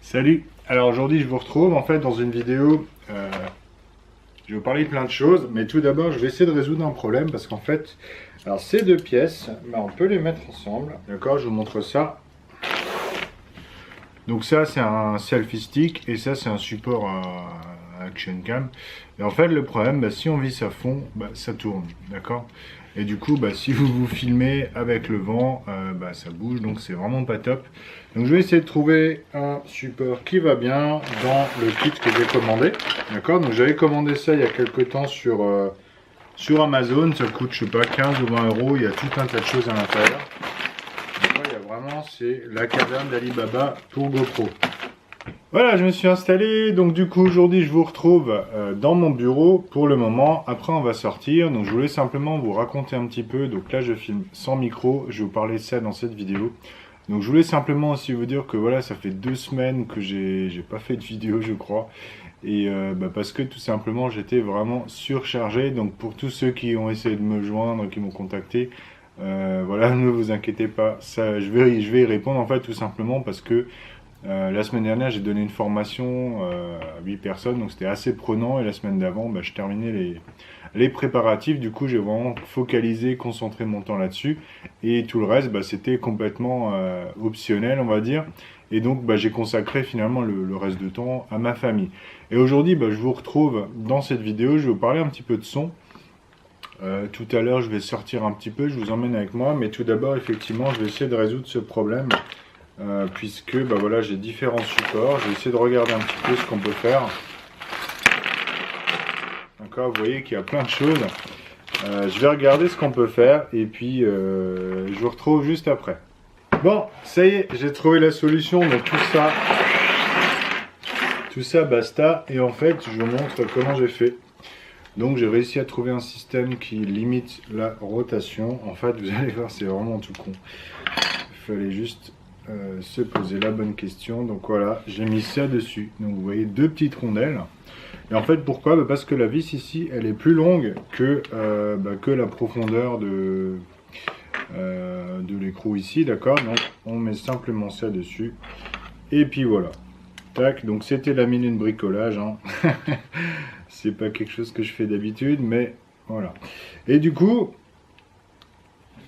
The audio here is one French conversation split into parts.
Salut. Alors aujourd'hui je vous retrouve en fait dans une vidéo, je vais vous parler de plein de choses, mais tout d'abord je vais essayer de résoudre un problème parce qu'en fait, alors ces deux pièces, on peut les mettre ensemble, d'accord, je vous montre ça. Donc ça c'est un selfie stick et ça c'est un support à action cam. Et en fait le problème, si on visse à fond, ça tourne, d'accord. Et du coup, si vous vous filmez avec le vent, ça bouge, donc c'est vraiment pas top. Donc je vais essayer de trouver un support qui va bien dans le kit que j'ai commandé. D'accord. Donc j'avais commandé ça il y a quelques temps sur Amazon. Ça coûte, je sais pas, 15 ou 20 euros. Il y a tout un tas de choses à l'intérieur. Donc là, il y a vraiment, c'est la caverne d'Alibaba pour GoPro. Voilà, je me suis installé, donc du coup aujourd'hui je vous retrouve dans mon bureau pour le moment. Après on va sortir, donc je voulais simplement vous raconter un petit peu. Donc là je filme sans micro, je vais vous parler de ça dans cette vidéo. Donc je voulais simplement aussi vous dire que voilà, ça fait 2 semaines que j'ai pas fait de vidéo je crois. Et parce que tout simplement j'étais vraiment surchargé. Donc pour tous ceux qui ont essayé de me joindre, qui m'ont contacté, voilà, ne vous inquiétez pas, ça, je vais y répondre en fait tout simplement parce que la semaine dernière, j'ai donné une formation à 8 personnes, donc c'était assez prenant. Et la semaine d'avant, je terminais les préparatifs. Du coup, j'ai vraiment focalisé, concentré mon temps là-dessus. Et tout le reste, c'était complètement optionnel, on va dire. Et donc, j'ai consacré finalement le reste de temps à ma famille. Et aujourd'hui, je vous retrouve dans cette vidéo. Je vais vous parler un petit peu de son. Tout à l'heure, je vais sortir un petit peu, je vous emmène avec moi. Mais tout d'abord, effectivement, je vais essayer de résoudre ce problème. Puisque voilà, j'ai différents supports. Je vais essayer de regarder un petit peu ce qu'on peut faire. D'accord, vous voyez qu'il y a plein de choses. Je vais regarder ce qu'on peut faire et puis je vous retrouve juste après. Bon, ça y est, j'ai trouvé la solution. Donc tout ça basta. Et en fait, je vous montre comment j'ai fait. Donc j'ai réussi à trouver un système qui limite la rotation. En fait, vous allez voir, c'est vraiment tout con. Il fallait juste se poser la bonne question. Donc voilà, j'ai mis ça dessus. Donc vous voyez deux petites rondelles. Et en fait pourquoi, parce que la vis ici elle est plus longue que la profondeur de l'écrou ici, d'accord. Donc on met simplement ça dessus. Et puis voilà. Tac, donc c'était la minute bricolage. Hein. C'est pas quelque chose que je fais d'habitude, mais voilà. Et du coup,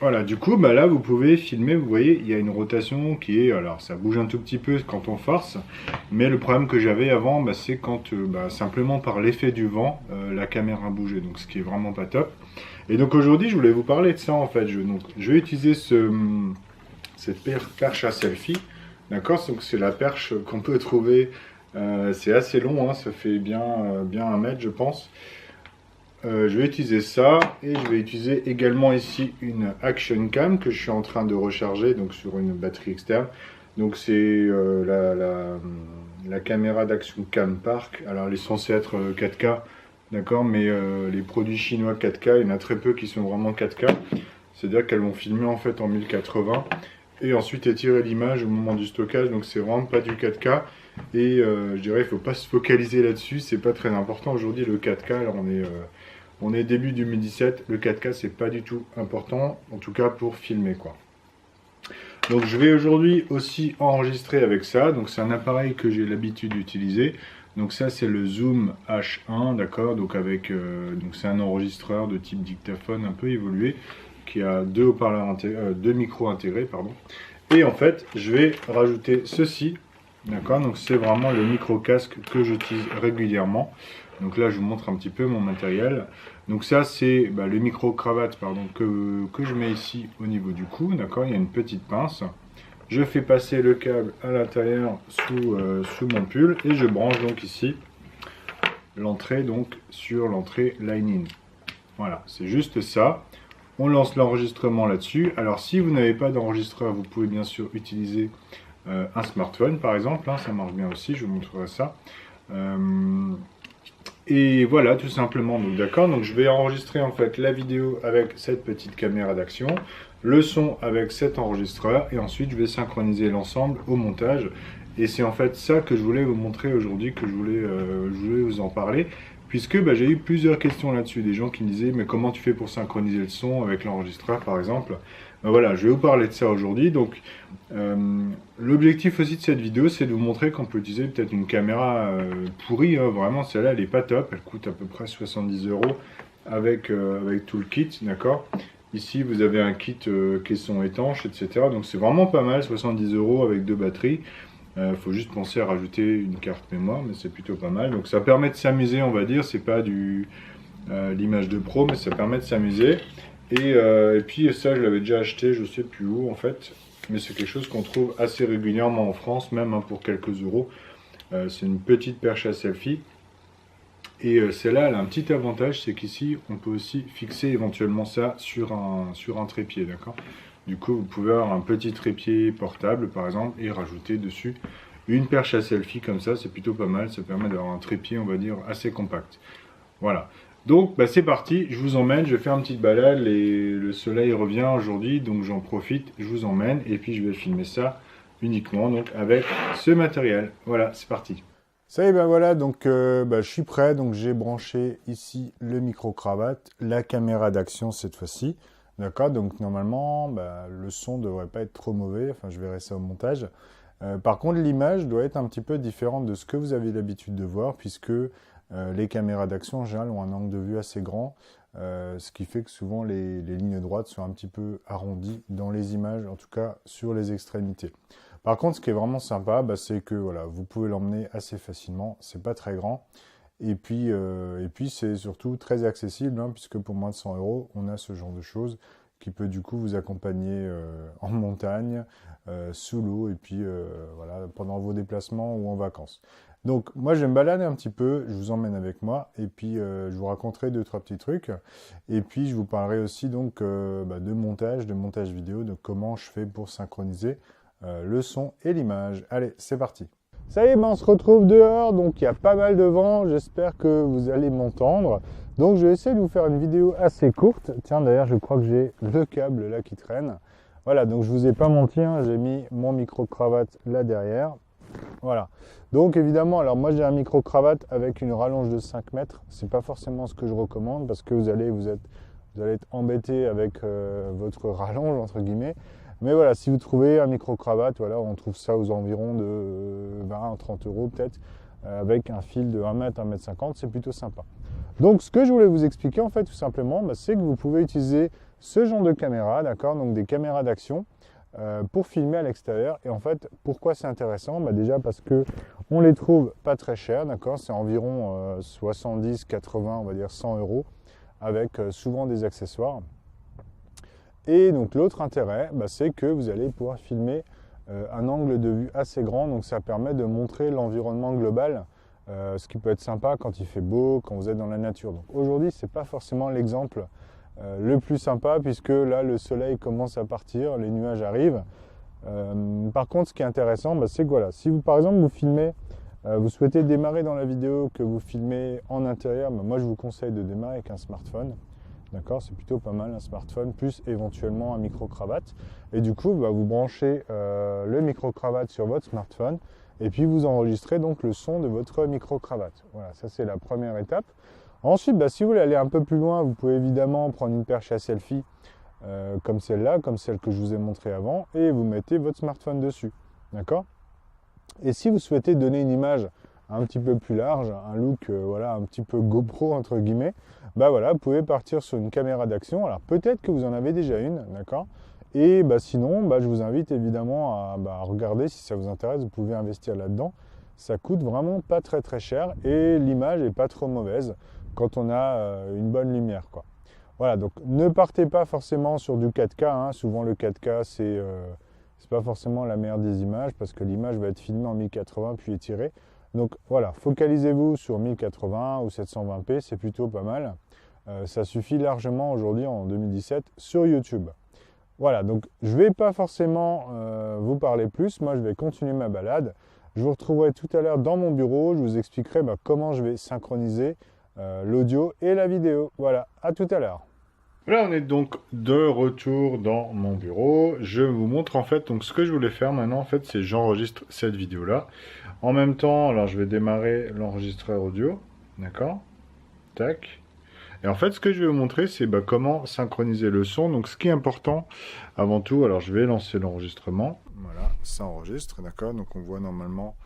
voilà, là vous pouvez filmer, vous voyez, il y a une rotation qui est, alors ça bouge un tout petit peu quand on force, mais le problème que j'avais avant, c'est quand simplement par l'effet du vent, la caméra bougeait, donc ce qui est vraiment pas top. Et donc aujourd'hui je voulais vous parler de ça en fait, je vais utiliser cette perche à selfie, d'accord, donc c'est la perche qu'on peut trouver, c'est assez long, hein, ça fait bien 1 mètre je pense. Je vais utiliser ça et je vais utiliser également ici une action cam que je suis en train de recharger donc sur une batterie externe. Donc c'est la caméra d'action cam Park. Alors elle est censée être 4K, d'accord, mais les produits chinois 4K, il y en a très peu qui sont vraiment 4K. C'est-à-dire qu'elles vont filmer en fait en 1080 et ensuite étirer l'image au moment du stockage. Donc c'est vraiment pas du 4K. Et je dirais il ne faut pas se focaliser là-dessus, c'est pas très important aujourd'hui le 4K. Alors on est début 2017, le 4K c'est pas du tout important, en tout cas pour filmer quoi. Donc je vais aujourd'hui aussi enregistrer avec ça, donc c'est un appareil que j'ai l'habitude d'utiliser. Donc ça c'est le Zoom H1, d'accord, donc donc c'est un enregistreur de type dictaphone un peu évolué, qui a deux haut-parleurs deux micros intégrés, pardon. Et en fait je vais rajouter ceci. D'accord, donc c'est vraiment le micro-casque que j'utilise régulièrement. Donc là, je vous montre un petit peu mon matériel. Donc ça, c'est le micro-cravate que je mets ici au niveau du cou. D'accord, il y a une petite pince. Je fais passer le câble à l'intérieur sous mon pull et je branche donc ici l'entrée sur l'entrée Line-In. Voilà, c'est juste ça. On lance l'enregistrement là-dessus. Alors si vous n'avez pas d'enregistreur, vous pouvez bien sûr utiliser un smartphone par exemple, hein, ça marche bien aussi, je vous montrerai ça. Et voilà, tout simplement, donc d'accord, donc je vais enregistrer en fait la vidéo avec cette petite caméra d'action, le son avec cet enregistreur, et ensuite je vais synchroniser l'ensemble au montage. Et c'est en fait ça que je voulais vous montrer aujourd'hui, que je voulais vous en parler, puisque j'ai eu plusieurs questions là-dessus, des gens qui me disaient mais comment tu fais pour synchroniser le son avec l'enregistreur par exemple. Voilà, je vais vous parler de ça aujourd'hui. Donc, l'objectif aussi de cette vidéo, c'est de vous montrer qu'on peut utiliser peut-être une caméra pourrie. Hein. Vraiment, celle-là, elle est pas top. Elle coûte à peu près 70 € avec tout le kit, d'accord? Ici, vous avez un kit caisson étanche, etc. Donc, c'est vraiment pas mal, 70 € avec 2 batteries. Faut juste penser à rajouter une carte mémoire, mais c'est plutôt pas mal. Donc, ça permet de s'amuser, on va dire. C'est pas l'image de pro, mais ça permet de s'amuser. Et puis ça, je l'avais déjà acheté, je sais plus où en fait, mais c'est quelque chose qu'on trouve assez régulièrement en France, même hein, pour quelques euros. C'est une petite perche à selfie. Et celle-là, elle a un petit avantage, c'est qu'ici, on peut aussi fixer éventuellement ça sur un trépied, d'accord? Du coup, vous pouvez avoir un petit trépied portable, par exemple, et rajouter dessus une perche à selfie comme ça, c'est plutôt pas mal. Ça permet d'avoir un trépied, on va dire, assez compact. Voilà. Donc, bah, c'est parti, je vous emmène, je vais faire une petite balade, le soleil revient aujourd'hui, donc j'en profite, je vous emmène, et puis je vais filmer ça uniquement donc, avec ce matériel. Voilà, c'est parti. Ça y est, ben voilà, donc je suis prêt, donc j'ai branché ici le micro-cravate, la caméra d'action cette fois-ci, d'accord, donc normalement, le son ne devrait pas être trop mauvais, enfin je verrai ça au montage. Par contre, l'image doit être un petit peu différente de ce que vous avez l'habitude de voir, puisque les caméras d'action en général ont un angle de vue assez grand, ce qui fait que souvent les lignes droites sont un petit peu arrondies dans les images, en tout cas sur les extrémités. Par contre, ce qui est vraiment sympa, c'est que voilà, vous pouvez l'emmener assez facilement, c'est pas très grand, et puis c'est surtout très accessible, hein, puisque pour moins de 100 €, on a ce genre de choses qui peut du coup vous accompagner en montagne, sous l'eau, et puis voilà, pendant vos déplacements ou en vacances. Donc moi je vais me balader un petit peu, je vous emmène avec moi, et puis je vous raconterai 2-3 petits trucs, et puis je vous parlerai aussi donc de montage vidéo, de comment je fais pour synchroniser le son et l'image. Allez, c'est parti. Ça y est, on se retrouve dehors, donc il y a pas mal de vent, j'espère que vous allez m'entendre. Donc je vais essayer de vous faire une vidéo assez courte. Tiens, d'ailleurs, je crois que j'ai le câble là qui traîne. Voilà, donc je vous ai pas menti, hein, j'ai mis mon micro-cravate là derrière. Voilà. Donc évidemment, alors moi j'ai un micro-cravate avec une rallonge de 5 mètres. C'est pas forcément ce que je recommande parce que vous allez être embêté avec votre rallonge entre guillemets. Mais voilà, si vous trouvez un micro-cravate, voilà, on trouve ça aux environs de 20 à 30 € peut-être, avec un fil de 1 mètre, 1 mètre 50, c'est plutôt sympa. Donc ce que je voulais vous expliquer en fait tout simplement, c'est que vous pouvez utiliser ce genre de caméra, d'accord, donc des caméras d'action, pour filmer à l'extérieur. Et en fait, pourquoi c'est intéressant? Déjà parce que on les trouve pas très chers, d'accord, c'est environ 70, 80, on va dire 100 €, avec souvent des accessoires. Et donc l'autre intérêt, c'est que vous allez pouvoir filmer un angle de vue assez grand, donc ça permet de montrer l'environnement global, ce qui peut être sympa quand il fait beau, quand vous êtes dans la nature. Donc aujourd'hui, c'est pas forcément l'exemple le plus sympa, puisque là, le soleil commence à partir, les nuages arrivent. Par contre, ce qui est intéressant, c'est que voilà, si vous, par exemple, vous filmez, vous souhaitez démarrer dans la vidéo que vous filmez en intérieur, moi je vous conseille de démarrer avec un smartphone. D'accord, c'est plutôt pas mal un smartphone, plus éventuellement un micro-cravate. Et du coup, vous branchez le micro-cravate sur votre smartphone et puis vous enregistrez donc le son de votre micro-cravate. Voilà, ça c'est la première étape. Ensuite, si vous voulez aller un peu plus loin, vous pouvez évidemment prendre une perche à selfie comme celle-là, comme celle que je vous ai montrée avant, et vous mettez votre smartphone dessus. D'accord? Et si vous souhaitez donner une image un petit peu plus large, un look voilà, un petit peu GoPro entre guillemets, voilà, vous pouvez partir sur une caméra d'action. Alors peut-être que vous en avez déjà une, d'accord? Et sinon, je vous invite évidemment à regarder si ça vous intéresse, vous pouvez investir là-dedans. Ça coûte vraiment pas très très cher et l'image est pas trop mauvaise quand on a une bonne lumière, quoi. Voilà, donc ne partez pas forcément sur du 4K, hein. Souvent le 4K c'est pas forcément la meilleure des images parce que l'image va être filmée en 1080 puis étirée. Donc voilà, focalisez-vous sur 1080 ou 720p, c'est plutôt pas mal. Ça suffit largement aujourd'hui en 2017 sur YouTube. Voilà, donc je ne vais pas forcément vous parler plus, moi je vais continuer ma balade. Je vous retrouverai tout à l'heure dans mon bureau, je vous expliquerai comment je vais synchroniser l'audio et la vidéo. Voilà, à tout à l'heure. Là, on est donc de retour dans mon bureau. Je vous montre en fait, donc ce que je voulais faire maintenant en fait, c'est j'enregistre cette vidéo-là. En même temps, alors je vais démarrer l'enregistreur audio, d'accord? Tac. Et en fait, ce que je vais vous montrer, c'est comment synchroniser le son. Donc, ce qui est important, avant tout, alors je vais lancer l'enregistrement. Voilà, ça enregistre, d'accord. Donc, on voit normalement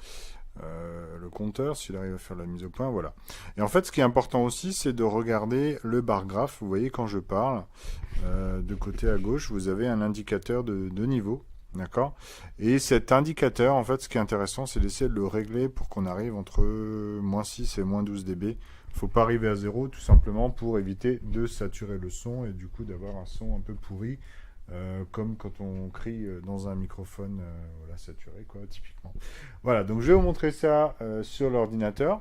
le compteur, s'il arrive à faire la mise au point, voilà. Et en fait, ce qui est important aussi, c'est de regarder le bar graphe. Vous voyez, quand je parle, de côté à gauche, vous avez un indicateur de niveau. D'accord. Et cet indicateur, en fait, ce qui est intéressant, c'est d'essayer de le régler pour qu'on arrive entre -6 et -12 dB. Il ne faut pas arriver à 0, tout simplement pour éviter de saturer le son et du coup d'avoir un son un peu pourri, comme quand on crie dans un microphone voilà, saturé, quoi, typiquement. Voilà, donc je vais vous montrer ça sur l'ordinateur.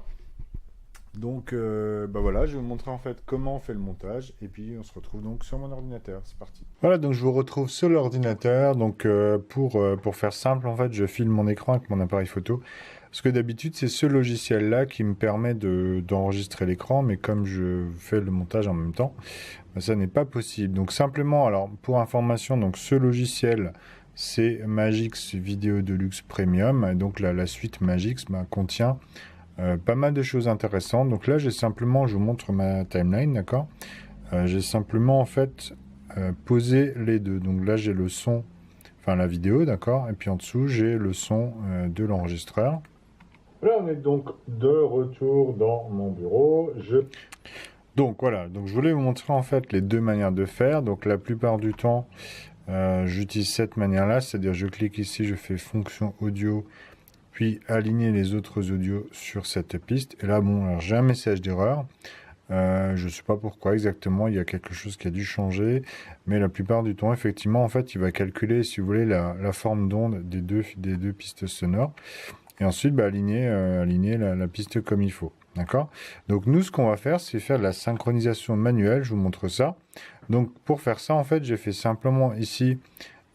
Donc voilà, je vais vous montrer en fait comment on fait le montage et puis on se retrouve donc sur mon ordinateur, c'est parti. Voilà, donc je vous retrouve sur l'ordinateur. Donc pour faire simple, en fait, je filme mon écran avec mon appareil photo. Parce que d'habitude, c'est ce logiciel-là qui me permet d'enregistrer l'écran, mais comme je fais le montage en même temps, ça n'est pas possible. Donc simplement, alors pour information, donc ce logiciel, c'est Magix Video Deluxe Premium. Et donc la suite Magix contient pas mal de choses intéressantes. Donc là, j'ai simplement, je vous montre ma timeline, d'accord. J'ai simplement en fait posé les deux. Donc là, j'ai le son, enfin la vidéo, d'accord. Et puis en dessous, j'ai le son de l'enregistreur. Là, on est donc de retour dans mon bureau. Donc voilà, donc je voulais vous montrer en fait les deux manières de faire. Donc la plupart du temps, j'utilise cette manière-là, c'est-à-dire je clique ici, je fais fonction audio, puis aligner les autres audios sur cette piste. Et là, bon, alors j'ai un message d'erreur. Je ne sais pas pourquoi exactement, il y a quelque chose qui a dû changer, mais la plupart du temps, effectivement, en fait, il va calculer, si vous voulez, la forme d'onde des deux pistes sonores, et ensuite aligner la piste comme il faut. D'accord. Donc nous, ce qu'on va faire, c'est faire de la synchronisation manuelle. Je vous montre ça. Donc pour faire ça, en fait, j'ai fait simplement ici...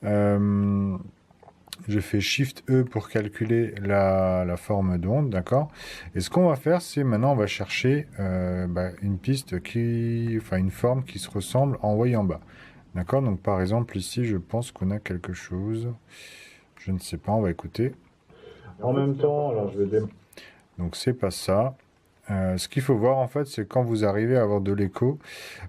je fais Shift E pour calculer la forme d'onde, d'accord. Et ce qu'on va faire, c'est maintenant on va chercher une piste une forme qui se ressemble en haut et en bas, d'accord. Donc par exemple ici, je pense qu'on a quelque chose. Je ne sais pas, on va écouter. En même temps, alors je vais donc c'est pas ça. Ce qu'il faut voir en fait, c'est quand vous arrivez à avoir de l'écho.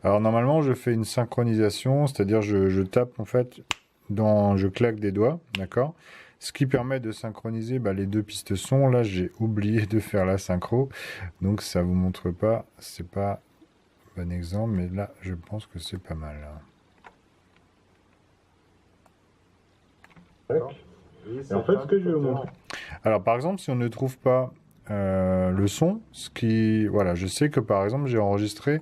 Alors normalement, je fais une synchronisation, c'est-à-dire je tape en fait je claque des doigts, d'accord. Ce qui permet de synchroniser les deux pistes son. Là, j'ai oublié de faire la synchro, donc ça vous montre pas. C'est pas un bon exemple, mais là, je pense que c'est pas mal. Et en fait, ce que je vais vous montrer. Alors, par exemple, si on ne trouve pas le son, voilà, je sais que par exemple j'ai enregistré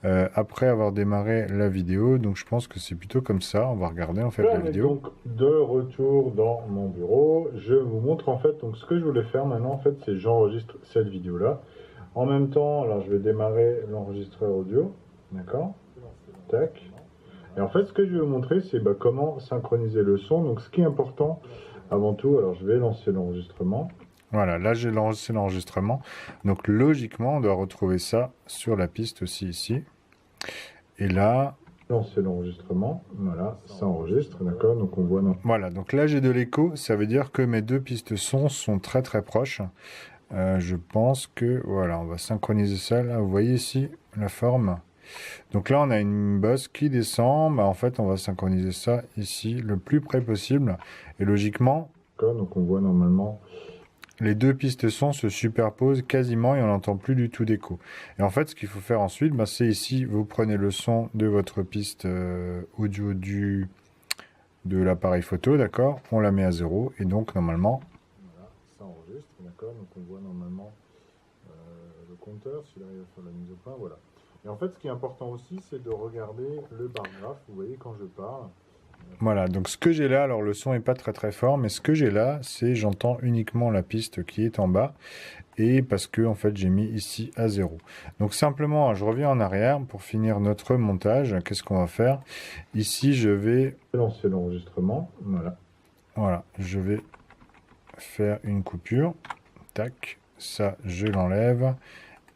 après avoir démarré la vidéo, donc je pense que c'est plutôt comme ça. On va regarder en fait la vidéo. Donc de retour dans mon bureau, je vous montre en fait. Donc ce que je voulais faire maintenant en fait, c'est j'enregistre cette vidéo là. En même temps, alors je vais démarrer l'enregistreur audio, d'accord. Tac. Et en fait, ce que je vais vous montrer, c'est comment synchroniser le son. Donc ce qui est important avant tout, alors je vais lancer l'enregistrement. Voilà, là j'ai lancé l'enregistrement. Donc logiquement, on doit retrouver ça sur la piste aussi ici. Et là, lancer l'enregistrement. Voilà, ça enregistre, d'accord. Donc on voit. Voilà, donc là j'ai de l'écho. Ça veut dire que mes deux pistes son sont très très proches. Je pense que voilà, on va synchroniser ça. Là, vous voyez ici la forme. Donc là, on a une bosse qui descend. En fait, on va synchroniser ça ici le plus près possible. Et logiquement, donc on voit normalement. Les deux pistes son se superposent quasiment et on n'entend plus du tout d'écho. Et en fait, ce qu'il faut faire ensuite, c'est ici, vous prenez le son de votre piste audio de l'appareil photo, d'accord. On la met à 0 et donc normalement, voilà, ça enregistre, d'accord. Donc on voit normalement le compteur, s'il arrive à faire la mise au point, voilà. Et en fait, ce qui est important aussi, c'est de regarder le bar graphe. Vous voyez quand je parle. Voilà, donc ce que j'ai là, alors le son est pas très très fort, mais ce que j'ai là, c'est j'entends uniquement la piste qui est en bas, et parce que en fait j'ai mis ici à 0. Donc simplement, je reviens en arrière pour finir notre montage. Qu'est-ce qu'on va faire? Ici, je vais lancer l'enregistrement. Voilà. Voilà, je vais faire une coupure. Tac, ça je l'enlève.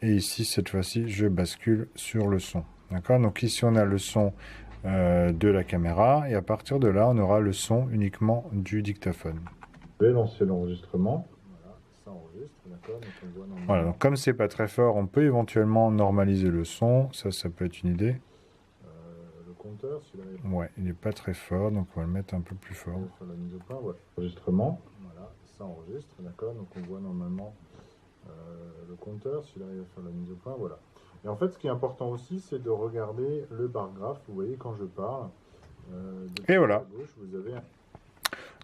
Et ici, cette fois-ci, je bascule sur le son. D'accord? Donc ici, on a le son de la caméra et à partir de là on aura le son uniquement du dictaphone. Je vais lancer l'enregistrement. Voilà, ça enregistre. Voilà, donc comme c'est pas très fort, on peut éventuellement normaliser le son. Ça peut être une idée. Le compteur, ouais, il n'est pas très fort, donc on va le mettre un peu plus fort. Sur la mise au point, ouais. Enregistrement, voilà, ça enregistre, d'accord. Donc on voit normalement le compteur, s'il arrive à faire la mise au point, voilà. Et en fait, ce qui est important aussi, c'est de regarder le bar graph. Vous voyez, quand je parle, et voilà. à gauche, vous avez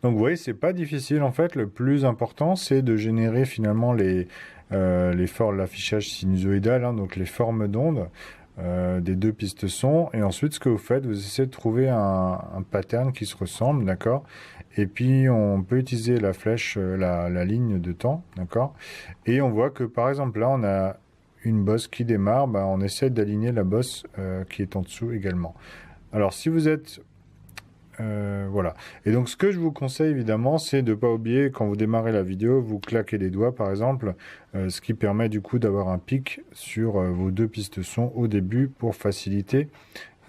donc vous voyez, c'est pas difficile en fait. Le plus important, c'est de générer finalement l'affichage sinusoïdal, hein, donc les formes d'ondes des deux pistes son. Et ensuite, ce que vous faites, vous essayez de trouver un pattern qui se ressemble, d'accord. Et puis, on peut utiliser la flèche, la ligne de temps, d'accord. Et on voit que par exemple là, on a une bosse qui démarre. Bah, on essaie d'aligner la bosse qui est en dessous également. Alors, si vous êtes voilà. Et donc, ce que je vous conseille, évidemment, c'est de ne pas oublier, quand vous démarrez la vidéo, vous claquez les doigts, par exemple, ce qui permet du coup d'avoir un pic sur vos deux pistes son au début pour faciliter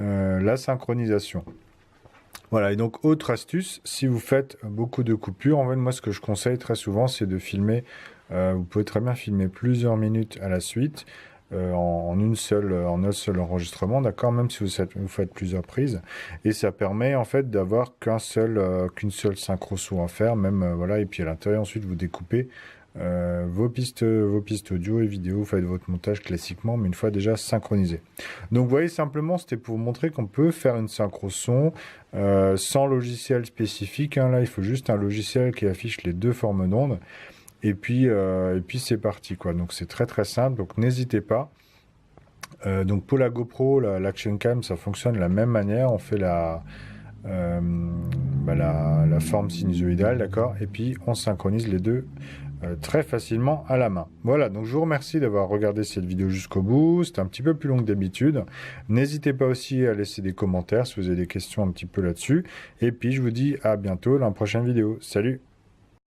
la synchronisation. Voilà. Et donc, autre astuce, si vous faites beaucoup de coupures, en fait, moi, ce que je conseille très souvent, c'est de filmer, vous pouvez très bien filmer plusieurs minutes à la suite, en un seul enregistrement, d'accord, même si vous faites plusieurs prises, et ça permet en fait d'avoir qu'une seule synchro son à faire, même voilà, et puis à l'intérieur ensuite vous découpez vos pistes audio et vidéo, vous faites votre montage classiquement, mais une fois déjà synchronisé. Donc vous voyez, simplement c'était pour vous montrer qu'on peut faire une synchro son sans logiciel spécifique, hein. Là il faut juste un logiciel qui affiche les deux formes d'ondes. Et puis c'est parti, quoi. Donc c'est très très simple, donc n'hésitez pas. Donc pour la GoPro, l'Action Cam, ça fonctionne de la même manière. On fait la forme sinusoïdale, d'accord. Et puis on synchronise les deux très facilement à la main. Voilà, donc je vous remercie d'avoir regardé cette vidéo jusqu'au bout. C'était un petit peu plus long que d'habitude. N'hésitez pas aussi à laisser des commentaires si vous avez des questions un petit peu là-dessus. Et puis je vous dis à bientôt dans la prochaine vidéo. Salut!